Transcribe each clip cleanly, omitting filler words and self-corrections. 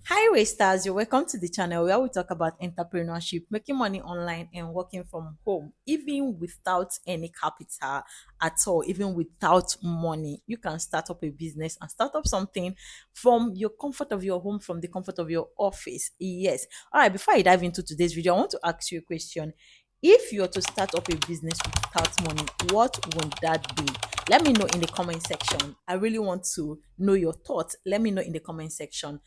Hi, Wasters. You're welcome to the channel where we talk about entrepreneurship, making money online, and working from home, even without any capital at all, even without money. You can start up a business and start up something from your comfort of your home, from the comfort of your office. Yes. All right. Before I dive into today's video, I want to ask you a question. If you're to start up a business without money, what would that be? Let me know in the comment section. I really want to know your thoughts. Let me know in the comment section.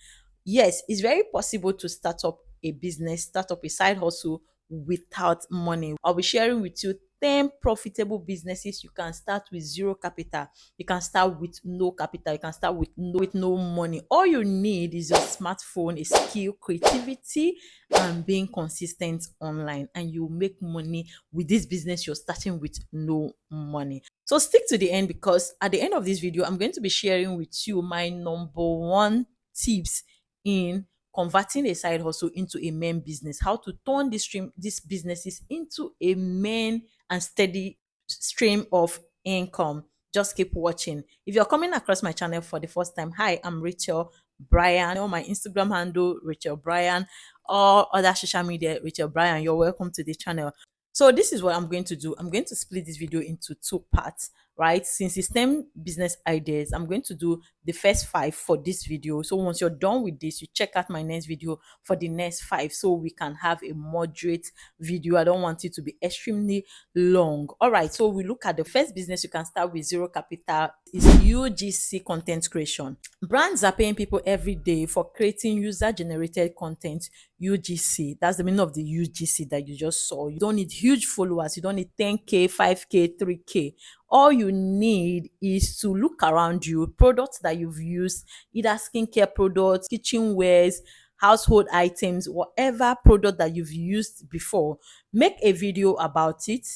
Yes, it's very possible to start up a business, start up a side hustle without money. I'll be sharing with you 10 profitable businesses you can start with zero capital. You can start with no capital. You can start with no money. All you need is your smartphone, a skill, creativity, and being consistent online. And you make money with this business you're starting with no money. So stick to the end because at the end of this video, I'm going to be sharing with you my number one tips in converting a side hustle into a main business, how to turn these businesses into a main and steady stream of income. Just keep watching. If you're coming across my channel for the first time, hi, I'm Rachel Bryan. On my Instagram handle, Rachel Bryan, or other social media, Rachel Bryan. You're welcome to the channel. So this is what I'm going to do. I'm going to split this video into two parts, right? Since it's 10 business ideas, I'm going to do the first five for this video. So once you're done with this, you check out my next video for the next five so we can have a moderate video. I don't want it to be extremely long. All right, so we look at the first business you can start with zero capital is UGC content creation. Brands are paying people every day for creating user generated content. UGC, that's the meaning of the UGC that you just saw. You don't need huge followers, you don't need 10k, 5k, 3k. All you need is to look around you, products that you've used, either skincare products, kitchenwares, household items, whatever product that you've used before. Make a video about it,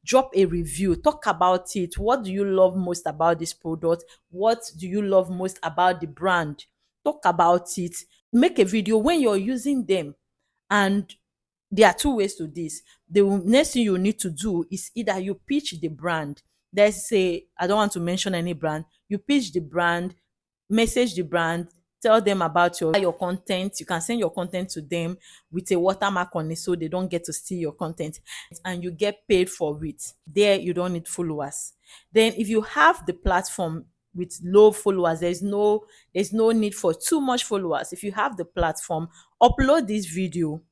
drop a review, talk about it. What do you love most about this product? What do you love most about the brand? Talk about it. Make a video when you're using them. And there are two ways to this. The next thing you need to do is either you pitch the brand. Let's say, I don't want to mention any brand. You pitch the brand, message the brand, tell them about your content. You can send your content to them with a watermark on it so they don't get to see your content, and you get paid for it. There you don't need followers. Then if you have the platform with low followers, there's no need for too much followers. If you have the platform, upload this video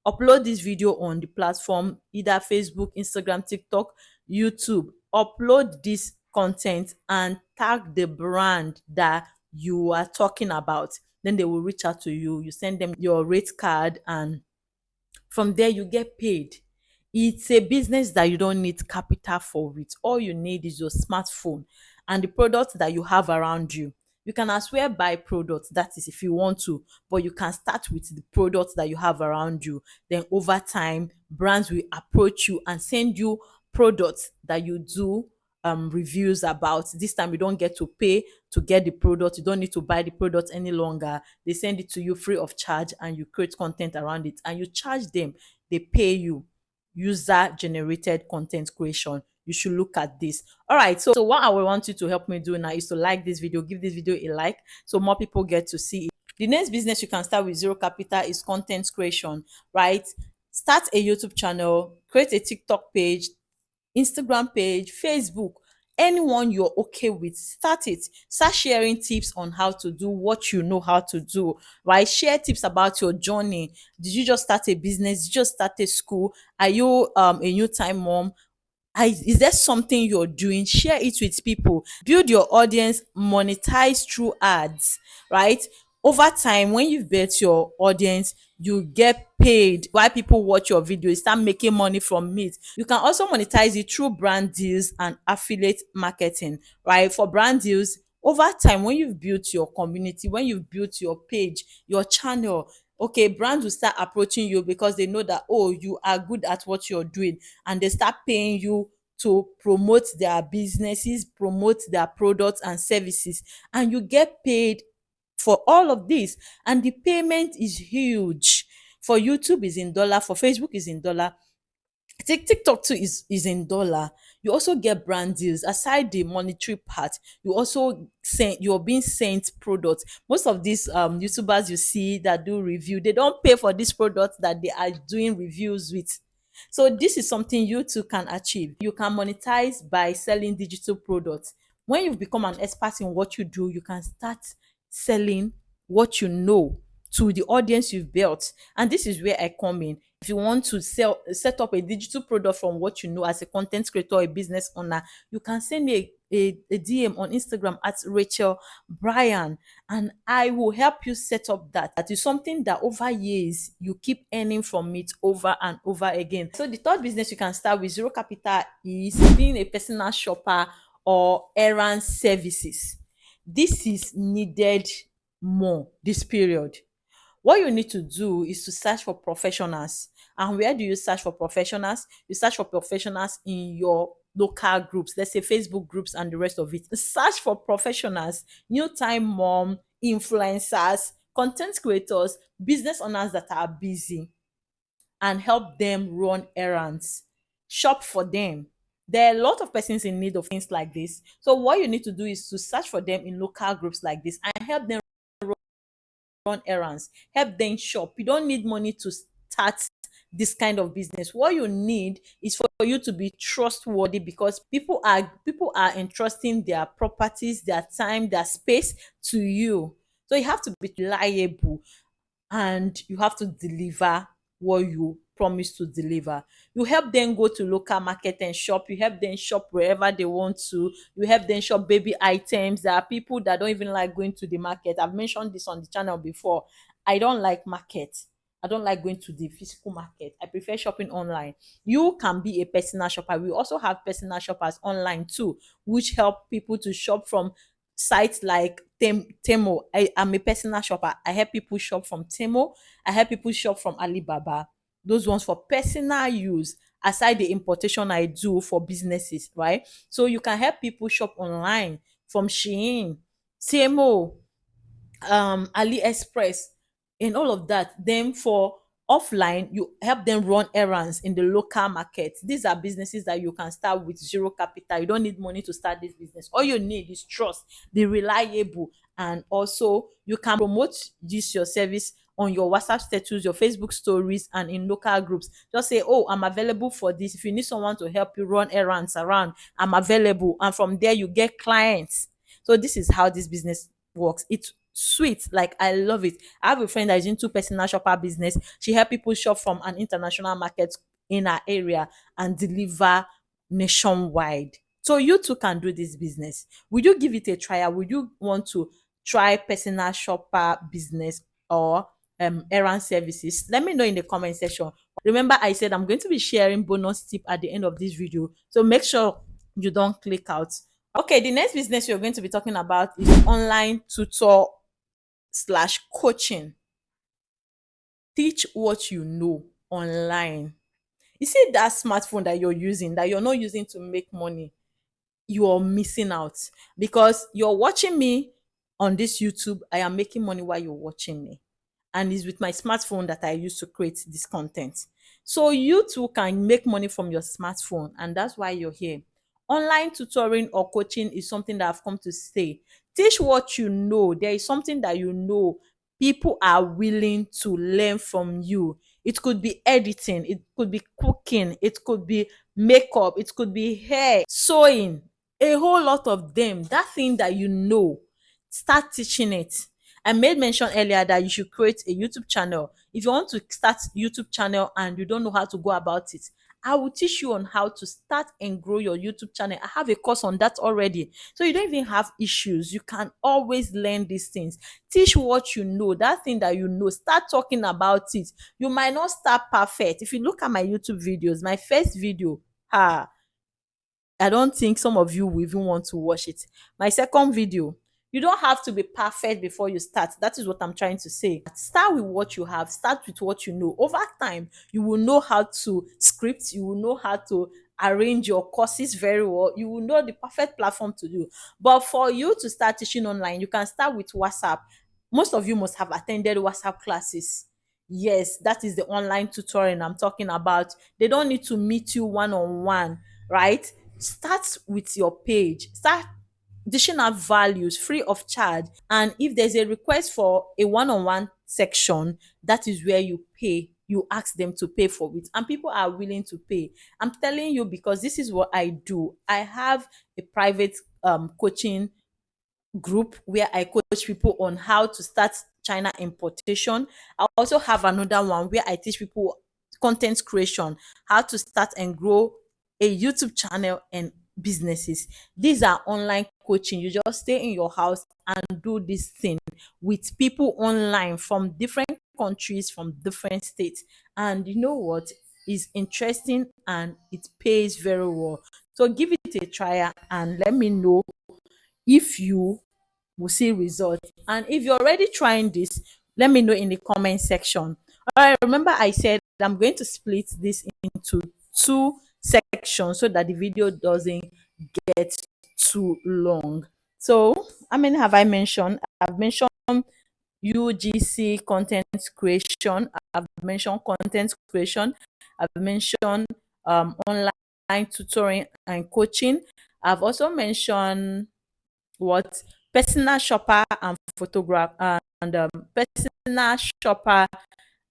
upload this video on the platform, either Facebook, Instagram, TikTok, YouTube. Upload this content and tag the brand that you are talking about. Then they will reach out to you. You send them your rate card, and from there you get paid. It's a business that you don't need capital for it. All you need is your smartphone and the products that you have around you. You can as well buy products, that is if you want to, but you can start with the products that you have around you. Then over time, brands will approach you and send you products that you do reviews about. This time you don't get to pay to get the product. You don't need to buy the product any longer. They send it to you free of charge and you create content around it and you charge them. They pay you. User generated content creation. You should look at this. All right, so what I will want you to help me do now is to like this video, give this video a like so more people get to see it. The next business you can start with zero capital is content creation, right? Start a YouTube channel, create a TikTok page, Instagram page, Facebook, anyone you're okay with, start it. Start sharing tips on how to do what you know how to do, right? Share tips about your journey. Did you just start a business? Did you just start a school? Are you a new time mom? Is there something you're doing? Share it with people. Build your audience, monetize through ads, right? Over time, when you've built your audience, you get paid while people watch your video. You start making money from it. You can also monetize it through brand deals and affiliate marketing, right? For brand deals, over time, when you've built your community, when you've built your page, your channel, okay, brands will start approaching you because they know that, oh, you are good at what you're doing, and they start paying you to promote their businesses, promote their products and services, and you get paid for all of this. And the payment is huge. For YouTube is in dollar, for Facebook is in dollar, TikTok too is in dollar. You also get brand deals aside the monetary part. You also send you're being sent products. Most of these YouTubers you see that do review, they don't pay for this product that they are doing reviews with. So this is something you too can achieve. You can monetize by selling digital products. When you've become an expert in what you do, you can start selling what you know to the audience you've built. And this is where I come in. If you want to set up a digital product from what you know as a content creator or a business owner, you can send me a DM on Instagram at Rachael Brian, and I will help you set up that. That is something that over years you keep earning from it over and over again. So the third business you can start with zero capital is being a personal shopper or errand services. This is needed more this period. What you need to do is to search for professionals. And where do you search for professionals? You search for professionals in your local groups, let's say Facebook groups and the rest of it. Search for professionals, new time mom, influencers, content creators, business owners that are busy, and help them run errands. Shop for them. There are a lot of persons in need of things like this. So what you need to do is to search for them in local groups like this and help them run errands, help them shop. You don't need money to start this kind of business. What you need is for you to be trustworthy, because people are entrusting their properties, their time, their space to you. So you have to be reliable, and you have to deliver what you promise to deliver. You help them go to local market and shop. You help them shop wherever they want to. You help them shop baby items. There are people that don't even like going to the market. I've mentioned this on the channel before. I don't like market. I don't like going to the physical market. I prefer shopping online. You can be a personal shopper. We also have personal shoppers online too, which help people to shop from sites like Temo. I am a personal shopper. I help people shop from Temo. I help people shop from Alibaba. Those ones for personal use, aside the importation I do for businesses, right? So you can help people shop online from Shein, Temo, AliExpress, and all of that. Then for offline, you help them run errands in the local market. These are businesses that you can start with zero capital. You don't need money to start this business. All you need is trust, be reliable, and also you can promote this your service on your WhatsApp status, your Facebook stories, and in local groups. Just say, oh, I'm available for this. If you need someone to help you run errands around, I'm available. And from there you get clients. So this is how this business works. It's sweet. Like, I love it. I have a friend that is into personal shopper business. She help people shop from an international market in her area and deliver nationwide. So you too can do this business. Would you give it a try? Would you want to try personal shopper business or errand services? Let me know in the comment section. Remember, I said I'm going to be sharing bonus tip at the end of this video, so make sure you don't click out. Okay, the next business we're going to be talking about is online tutor slash coaching. Teach what you know online. You see that smartphone that you're using, that you're not using to make money, you're missing out, because you're watching me on this YouTube. I am making money while you're watching me, and it's with my smartphone that I use to create this content. So you too can make money from your smartphone, and that's why you're here. Online tutoring or coaching is something that I've come to stay. Teach what you know. There is something that you know people are willing to learn from you. It could be editing, it could be cooking, it could be makeup, it could be hair, sewing, a whole lot of them. That thing that you know, start teaching it. I made mention earlier that you should create a YouTube channel. If you want to start YouTube channel and you don't know how to go about it, I will teach you on how to start and grow your YouTube channel. I have a course on that already. So you don't even have issues. You can always learn these things. Teach what you know, that thing that you know. Start talking about it. You might not start perfect. If you look at my YouTube videos, my first video, I don't think some of you will even want to watch it. My second video, you don't have to be perfect before you start. That is what I'm trying to say. Start with what you have, start with what you know. Over time, you will know how to script, you will know how to arrange your courses very well. You will know the perfect platform to do. But for you to start teaching online, you can start with WhatsApp. Most of you must have attended WhatsApp classes. Yes, that is the online tutoring I'm talking about. They don't need to meet you one on one, right? Start with your page. Start dishing out values free of charge. And if there's a request for a one on one section, that is where you pay. You ask them to pay for it, and people are willing to pay. I'm telling you because this is what I do. I have a private coaching group where I coach people on how to start China importation. I also have another one where I teach people content creation, how to start and grow a YouTube channel and businesses. These are online coaching. You just stay in your house and do this thing with people online from different countries, from different states. And you know what? Is interesting and it pays very well. So give it a try and let me know if you will see results. And if you're already trying this, let me know in the comment section. All right, remember I said I'm going to split this into two sections so that the video doesn't get too long. So, how many have I mentioned? I've mentioned UGC content creation, I've mentioned content creation, I've mentioned online tutoring and coaching. I've also mentioned what personal shopper and photograph and personal shopper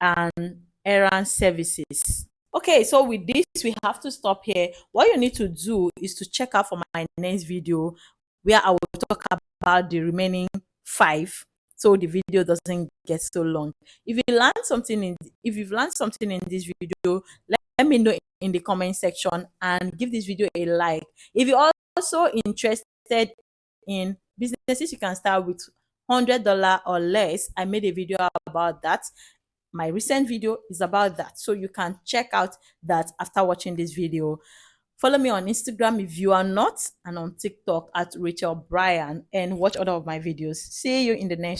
and errand services. Okay, so with this, we have to stop here. What you need to do is to check out for my next video where I will talk about the remaining five so the video doesn't get so long. If you've learned something in this video, let me know in the comment section and give this video a like. If you're also interested in businesses you can start with $100 or less, I made a video about that. My recent video is about that, so you can check out that after watching this video. Follow me on Instagram if you are not, and on TikTok at Rachael Bryan, and watch other of my videos. See you in the next